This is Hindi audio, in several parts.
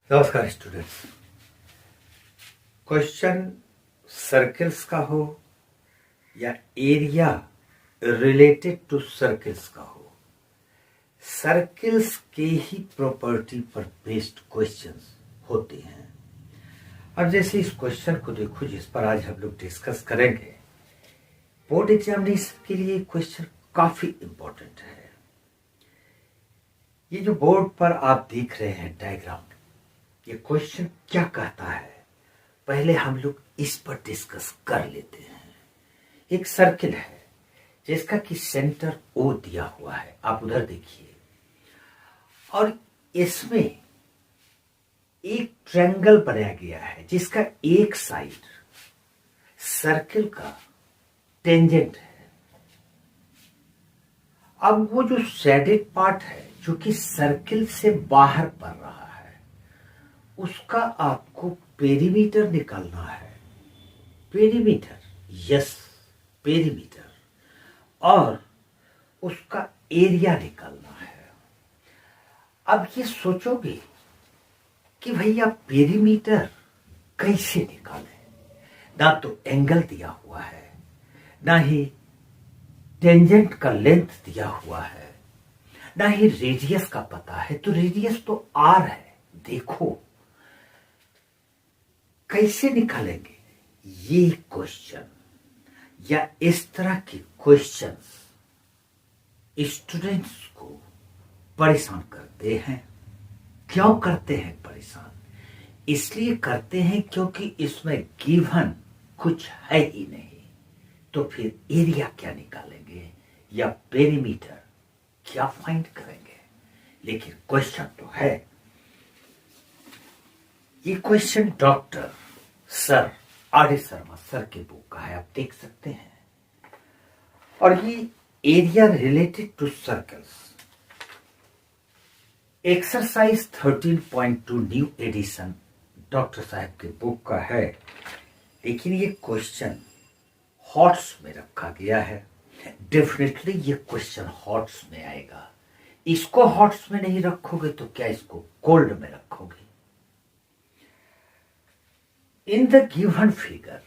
नमस्कार स्टूडेंट्स। क्वेश्चन सर्कल्स का हो या एरिया रिलेटेड टू सर्कल्स का हो, सर्कल्स के ही प्रॉपर्टी पर बेस्ड क्वेश्चंस होते हैं। अब जैसे इस क्वेश्चन को देखो, जिस पर आज हम लोग डिस्कस करेंगे, बोर्ड एग्जामिनेशन के लिए क्वेश्चन काफी इंपॉर्टेंट है। ये जो बोर्ड पर आप देख रहे हैं डायग्राम, ये क्वेश्चन क्या कहता है, पहले हम लोग इस पर डिस्कस कर लेते हैं। एक सर्किल है जिसका कि सेंटर ओ दिया हुआ है, आप उधर देखिए, और इसमें एक ट्रायंगल बनाया गया है जिसका एक साइड सर्किल का टेंजेंट है। अब वो जो शेडेड पार्ट है जो कि सर्किल से बाहर पड़ रहा है, उसका आपको पेरीमीटर निकालना है। पेरीमीटर, यस, पेरीमीटर, और उसका एरिया निकालना है। अब ये सोचोगे कि भैया पेरीमीटर कैसे निकालें, ना तो एंगल दिया हुआ है, ना ही टेंजेंट का लेंथ दिया हुआ है, ना ही रेडियस का पता है। तो रेडियस तो आर है, देखो कैसे निकालेंगे ये क्वेश्चन, या इस तरह के क्वेश्चंस स्टूडेंट्स को परेशान करते हैं। क्यों करते हैं परेशान? इसलिए करते हैं क्योंकि इसमें गिवन कुछ है ही नहीं। तो फिर एरिया क्या निकालेंगे या पेरीमीटर क्या फाइंड करेंगे? लेकिन क्वेश्चन तो है। ये question doctor sir R Sharma sir के बुक का है, आप देख सकते हैं। और ये area related to circles, exercise 13.2 new edition doctor साहब के बुक का है। लेकिन ये क्वेश्चन हॉट्स में रखा गया है। डेफिनेटली ये क्वेश्चन हॉट्स में आएगा। इसको हॉट्स में नहीं रखोगे तो क्या इसको कोल्ड में रखोगे? In the given figure,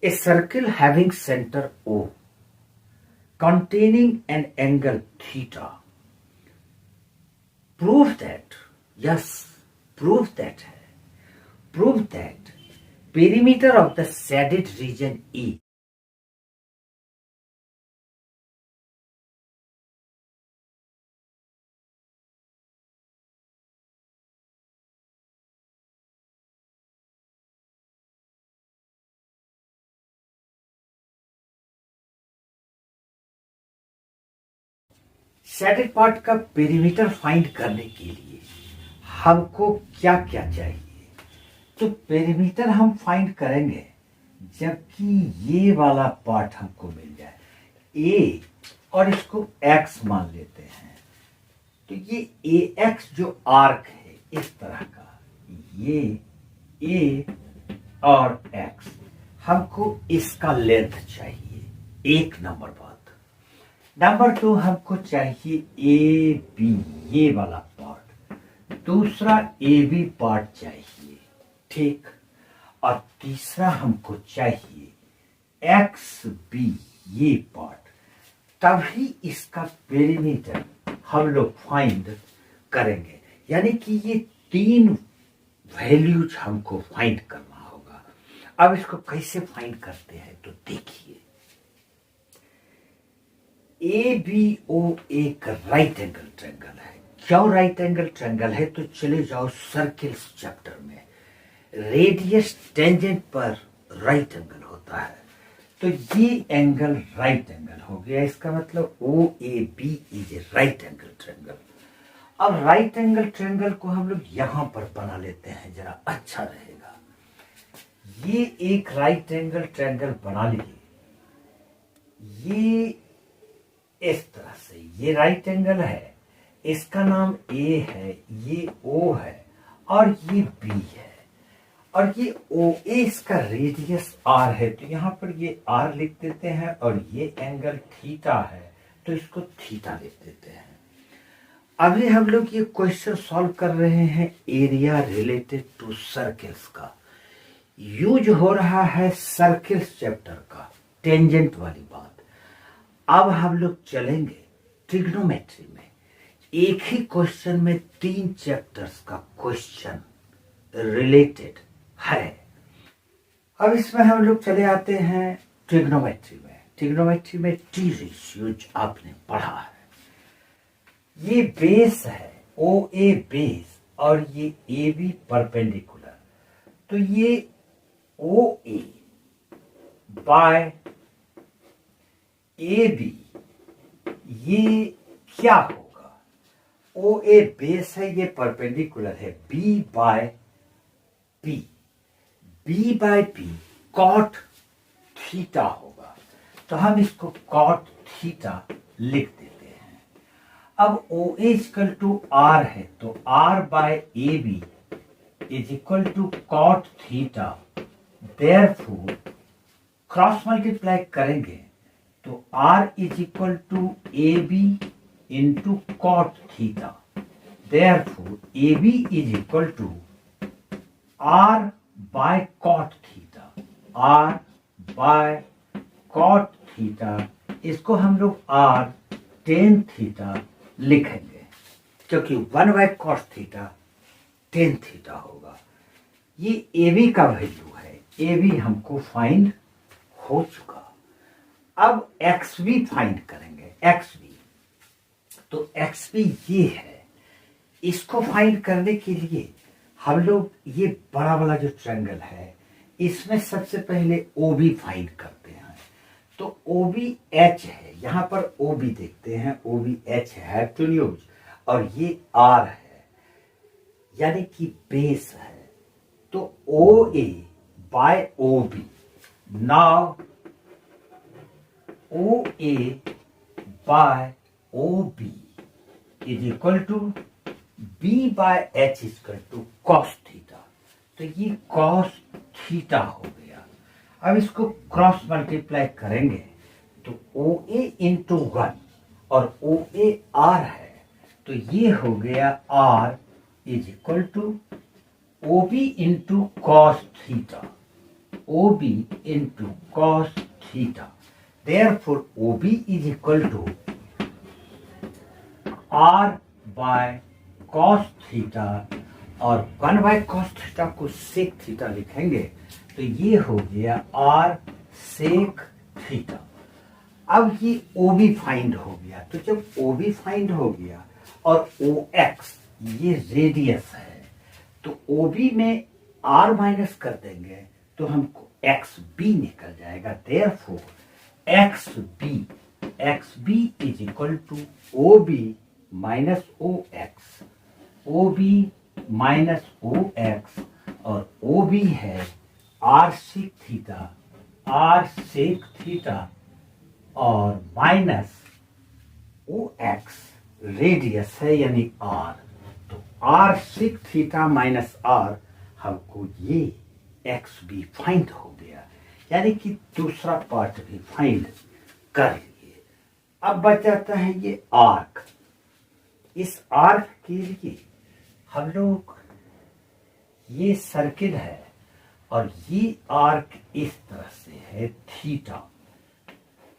a circle having center O containing an angle theta, prove that, yes, prove that perimeter of the shaded region E shaded part का पेरीमीटर फाइंड करने के लिए हमको क्या क्या चाहिए? तो पेरीमीटर हम फाइंड करेंगे जबकि ये वाला पार्ट हमको मिल जाए ए, और इसको एक्स मान लेते हैं। तो ये ए एक्स जो आर्क है इस तरह का, ये ए और एक्स, हमको इसका लेंथ चाहिए। एक नंबर बात। नंबर 2, हमको चाहिए ए बी, ये वाला पार्ट। दूसरा ए बी पार्ट चाहिए, ठीक। और तीसरा हमको चाहिए एक्स बी, ये पार्ट। तभी इसका पेरीमीटर हम लोग फाइंड करेंगे। यानी कि ये 3 वैल्यूज हमको फाइंड करना होगा। अब इसको कैसे फाइंड करते हैं तो देखिए, ए बी ओ एक राइट एंगल ट्रायंगल है। क्यों राइट एंगल ट्रायंगल है? तो चले जाओ सर्किल्स चैप्टर में, रेडियस टेंजेंट पर राइट एंगल होता है। तो ये एंगल राइट एंगल हो गया। इसका मतलब O A B is a right angle triangle. अब राइट एंगल ट्रायंगल को हम लोग यहां पर बना लेते हैं, जरा अच्छा रहेगा। ये एक राइट एंगल ट्रायंगल बना लिए, ये इस तरह से, ये राइट एंगल है, इसका नाम ए है, ये ओ है, और ये बी है, और ये ओ ए इसका रेडियस आर है। तो यहां पर ये आर लिख देते हैं, और ये एंगल थीटा है तो इसको थीटा लिख देते हैं। अभी हम लोग ये क्वेश्चन सॉल्व कर रहे हैं एरिया रिलेटेड टू सर्किल्स का। यूज हो रहा है सर्किल्स चैप्टर का, टेंजेंट वाली बात। अब हम लोग चलेंगे ट्रिग्नोमेट्री में। एक ही क्वेश्चन में 3 चैप्टर्स का क्वेश्चन रिलेटेड है। अब इसमें हम लोग चले आते हैं ट्रिग्नोमेट्री में। ट्रिग्नोमेट्री में टी रेशियोज आपने पढ़ा है। ये बेस है ओ ए बेस और ये ए बी परपेंडिकुलर। तो ये ओ ए बाय ए बी ये क्या होगा? ओ ए बेस है, ये परपेंडिकुलर है B by P. B by P cot theta होगा। तो हम इसको कॉट थीटा लिख देते हैं। अब O A equal to R है, तो R by A B is equal to cot theta. Therefore cross multiply करेंगे तो R is equal to A B into cot theta. Therefore A B is equal to R by cot theta. R by cot theta, इसको हम लोग आर टेन थीटा लिखेंगे, क्योंकि 1 बाय कॉस थीटा 10 थीटा होगा। ये ए बी का वैल्यू है। ए बी हमको फाइंड हो चुका। अब एक्स बी फाइंड करेंगे। एक्स बी, तो एक्स बी ये है। इसको फाइंड करने के लिए हम लोग ये बड़ा वाला जो ट्रायंगल है, इसमें सबसे पहले ओ बी फाइंड करते हैं। तो ओ बी एच है, यहां पर ओ बी देखते हैं, O B H hypotenuse, और ये आर है यानी कि बेस है। तो O A by O B. Now O A by O B is equal to B by H equal to cos theta. तो ये कॉस थीटा हो गया। अब इसको क्रॉस मल्टीप्लाई करेंगे तो ओ ए इंटू 1 और ओ ए आर है, तो ये हो गया R is equal to O B into cos theta. O B into cos theta. Therefore O B is equal to R by cos theta, और 1 बाय कॉस थीटा को सेक थीटा लिखेंगे, तो ये हो गया आर सेक थीटा। अब ये ओ बी फाइंड हो गया। तो जब ओ बी फाइंड हो गया और ओ एक्स ये रेडियस है, तो ओ बी में आर माइनस कर देंगे तो हमको एक्स बी निकल जाएगा। Therefore X B is equal to O B minus O X. O B minus O X, और ओ बी है R sec theta. R sec theta और माइनस ओ एक्स रेडियस है यानी आर। तो R sec theta minus R, हमको ये एक्स बी फाइंड हो गया, यानी कि दूसरा पार्ट भी फाइंड कर लिए। अब बच जाता है ये आर्क। इस आर्क के लिए हम लोग, ये सर्किल है और ये आर्क इस तरह से है थीटा।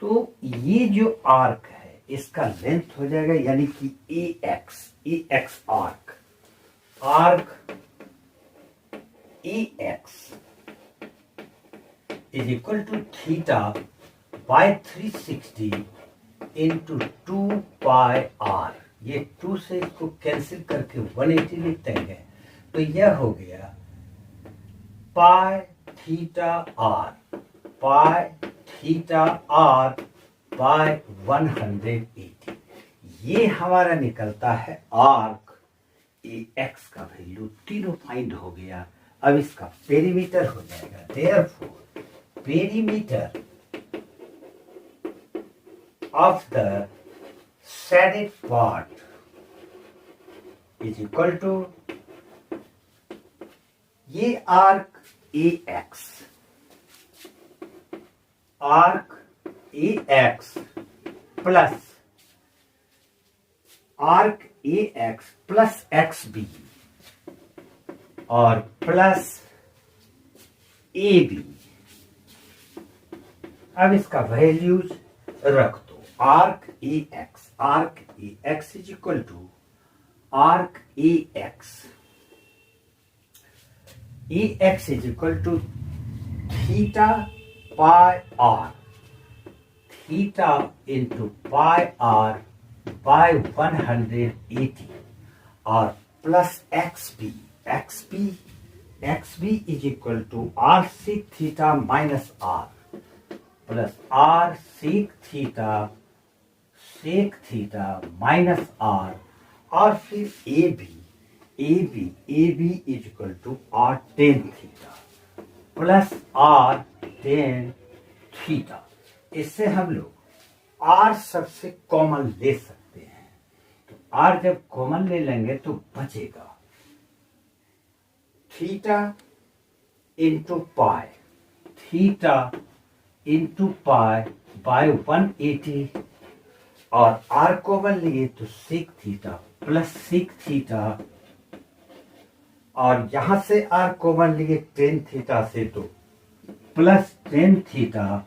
तो ये जो आर्क है इसका लेंथ हो जाएगा यानी कि A X arc A X is equal to theta by 360 into 2 pi R. ये 2 से इसको कैंसिल करके 180 लिख देंगे, तो यह हो गया पाई थीटा आर बाय 180। ये हमारा निकलता है आर्क ए एक्स का वैल्यू। तीनों फाइंड हो गया। अब इसका पेरीमीटर हो जाएगा। Therefore perimeter of the shaded part is equal to ये arc A X plus arc A X plus X B और प्लस ए बी। अब इसका वैल्यूज रख दो। Arc A X is equal to arc A X is equal to theta pi R, theta into pi R by 180 और plus X B is equal to R sec theta minus R plus R sec theta minus R और फिर A B is equal to R tan theta plus R tan theta. इससे हम लोग आर सबसे कॉमन ले सकते हैं, तो आर जब कॉमन ले लेंगे तो बचेगा theta into pi, theta into pi by 180 और आर कॉमन लिए तो sec theta plus sec theta और यहां से आर कॉमन लिए टेन थीटा से तो प्लस टेन थीटा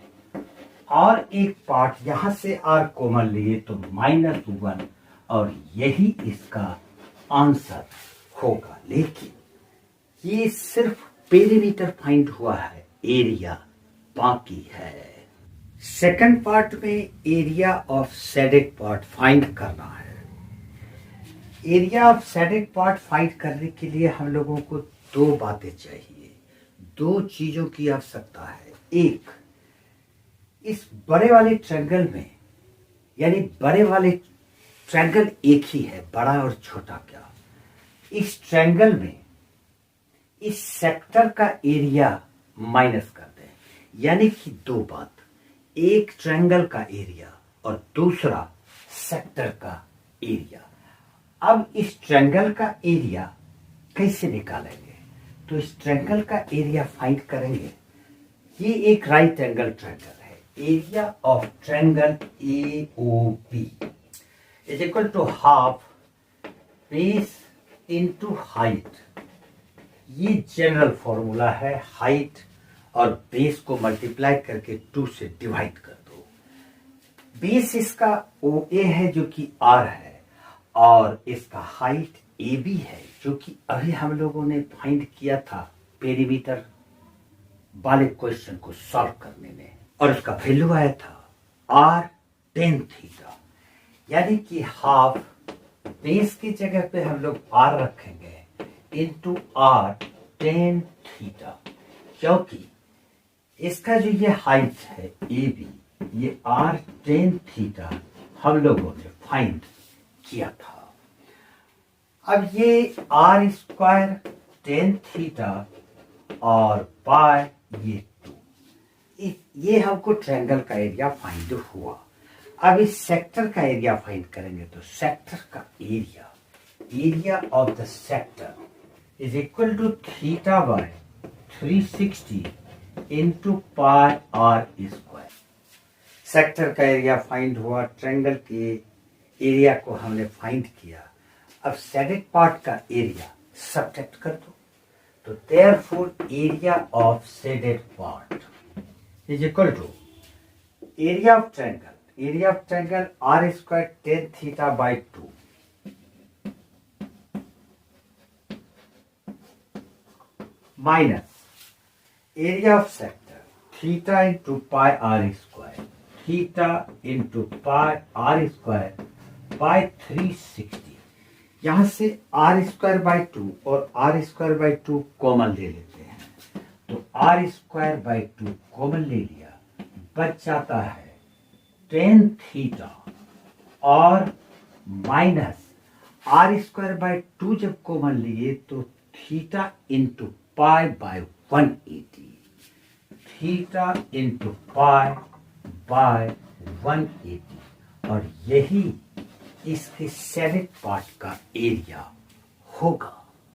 और एक पार्ट यहां से आर कॉमन लिए तो माइनस 1 और यही इसका आंसर होगा। लेकिन ये सिर्फ पेरीमीटर फाइंड हुआ है, एरिया बाकी है। सेकंड पार्ट में area of shaded part find करना है। Area of shaded part find करने के लिए हम लोगों को दो बातें चाहिए, दो चीजों की आवश्यकता है। एक, इस बड़े वाले ट्रायंगल में, यानी बड़े वाले ट्रायंगल एक ही है, बड़ा और छोटा क्या, इस ट्रायंगल में इस सेक्टर का एरिया माइनस कर दें। यानी कि दो बात, एक ट्रायंगल का एरिया और दूसरा सेक्टर का एरिया। अब इस ट्रायंगल का एरिया कैसे निकालेंगे? तो इस ट्रायंगल का एरिया फाइंड करेंगे। ये एक राइट एंगल ट्रायंगल है। Area of triangle AOB is equal to half base into height. ये जनरल फॉर्मूला है। हाइट और बेस को मल्टीप्लाई करके 2 से डिवाइड कर दो। बेस इसका OA है जो कि R है और इसका हाइट AB है जो कि अभी हम लोगों ने फाइंड किया था पेरीमीटर वाले क्वेश्चन को सॉल्व करने में, और उसका वैल्यू आया था R tan थीटा। यानी कि हाफ बेस की जगह पे हम लोग R रखेंगे इंटू R tan थीटा, क्योंकि इसका जो ये हाइट है AB, ये R tan थीटा हम लोगों ने फाइंड किया था। अब ये R स्क्वायर tan थीटा और बाय ये 2, ये हमको ट्रायंगल का एरिया फाइंड हुआ। अब इस सेक्टर का एरिया फाइंड करेंगे तो सेक्टर का area of the sector is equal to theta by 360 into pi R square. Sector का एरिया फाइंड हुआ, ट्रायंगल के एरिया को हमने फाइंड किया। अब शेडेड पार्ट का एरिया सब्ट्रैक्ट कर दो, तो therefore area of shaded part is equal to area of triangle R square tan theta by 2 minus area of sector theta into pi R square, theta into pi R square by 360। यहां से आर स्क्वायर बाय 2 और आर स्क्वायर बाय 2 कॉमन ले लेते हैं, तो आर स्क्वायर बाय 2 कॉमन ले लिया, बच जाता है tan थीटा और माइनस आर स्क्वायर बाय 2 जब कॉमन लिए तो theta into pi by 180, theta into pi by 180 और यही इसके शेडेड पार्ट का एरिया होगा।